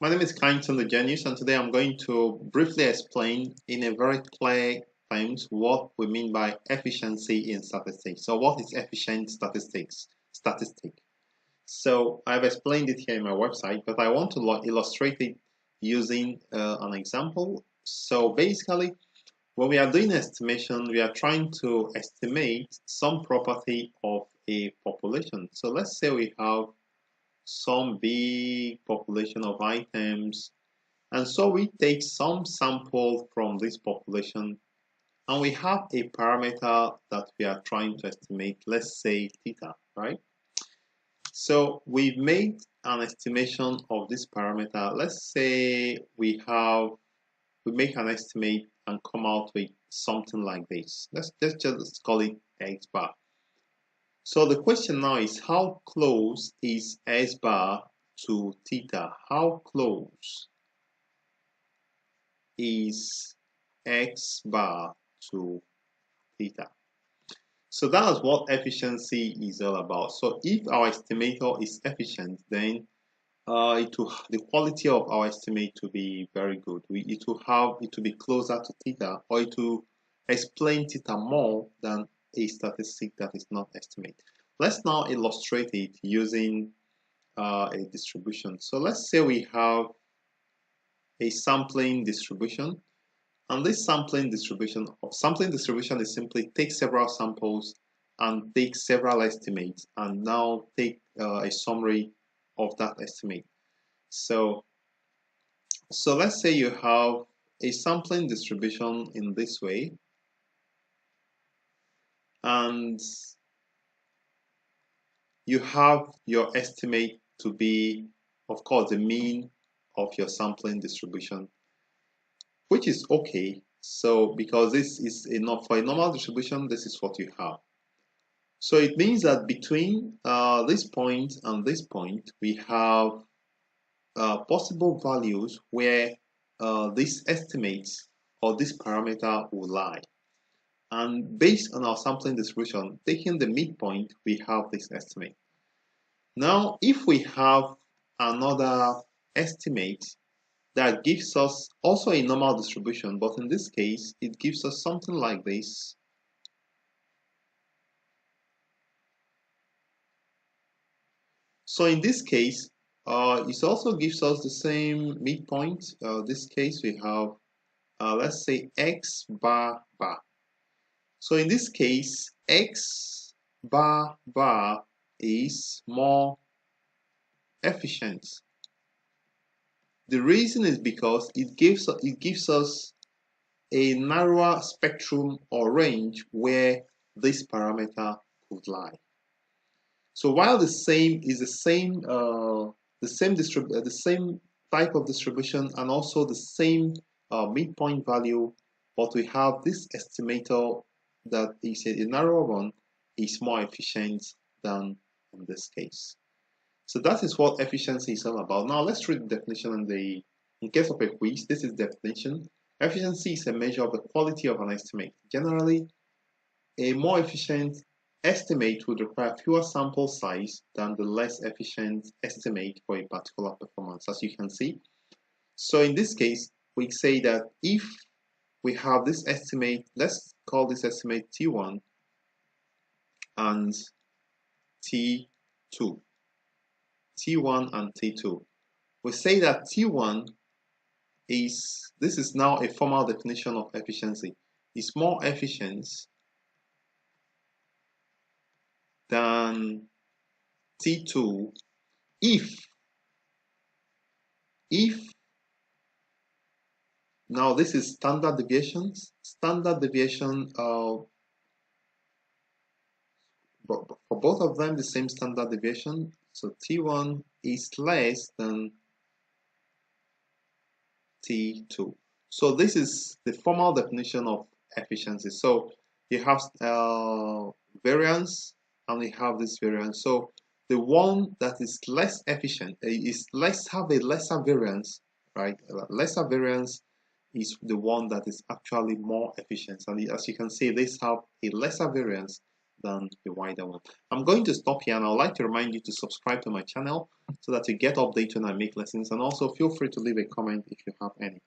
My name is Kyneton the Genius, and today I'm going to briefly explain in a very clear terms what we mean by efficiency in statistics. So what is efficient statistics? Statistic. So I've explained it here in my website, but I want to illustrate it using an example. So basically, when we are doing estimation, we are trying to estimate some property of a population. So let's say we have some big population of items, and so we take some sample from this population and we have a parameter that we are trying to estimate, let's say theta, right? So we've made an estimation of this parameter. Let's say we make an estimate and come out with something like this. Let's just call it X bar. So the question now is, how close is S bar to theta? How close is X bar to theta? So that's what efficiency is all about. So if our estimator is efficient, then the quality of our estimate to be very good. It will be closer to theta, or it will explain theta more than a statistic that is not estimate. Let's now illustrate it using a distribution. So let's say we have a sampling distribution, and this sampling distribution is simply take several samples and take several estimates and now take a summary of that estimate. So let's say you have a sampling distribution in this way, and you have your estimate to be, of course, the mean of your sampling distribution, which is okay. So because this is enough for a normal distribution, this is what you have. So it means that between this point and this point, we have possible values where this estimate or this parameter will lie. And based on our sampling distribution, taking the midpoint, we have this estimate. Now, if we have another estimate that gives us also a normal distribution, but in this case, it gives us something like this. So in this case, it also gives us the same midpoint. This case we have, let's say X bar bar. So in this case, X bar bar is more efficient. The reason is because it gives us a narrower spectrum or range where this parameter could lie. So while the same type of distribution and also the same midpoint value, but we have this estimator that is a narrower one is more efficient than in this case. So that is what efficiency is all about. Now let's read the definition in case of a quiz. This is the definition. Efficiency is a measure of the quality of an estimate. Generally, a more efficient estimate would require fewer sample size than the less efficient estimate for a particular performance, as you can see. So in this case, we say that if we have this estimate, let's call this estimate T1 and T2. T1 and T2. We say that T1 this is now a formal definition of efficiency, is more efficient than T2 if now this is standard deviations. Standard deviation for both of them the same standard deviation. So T1 is less than T2. So this is the formal definition of efficiency. So you have variance and we have this variance. So the one that is less efficient have a lesser variance, right? Lesser variance is the one that is actually more efficient. And as you can see, these have a lesser variance than the wider one. I'm going to stop here, and I'd like to remind you to subscribe to my channel so that you get updates when I make lessons, and also feel free to leave a comment if you have any.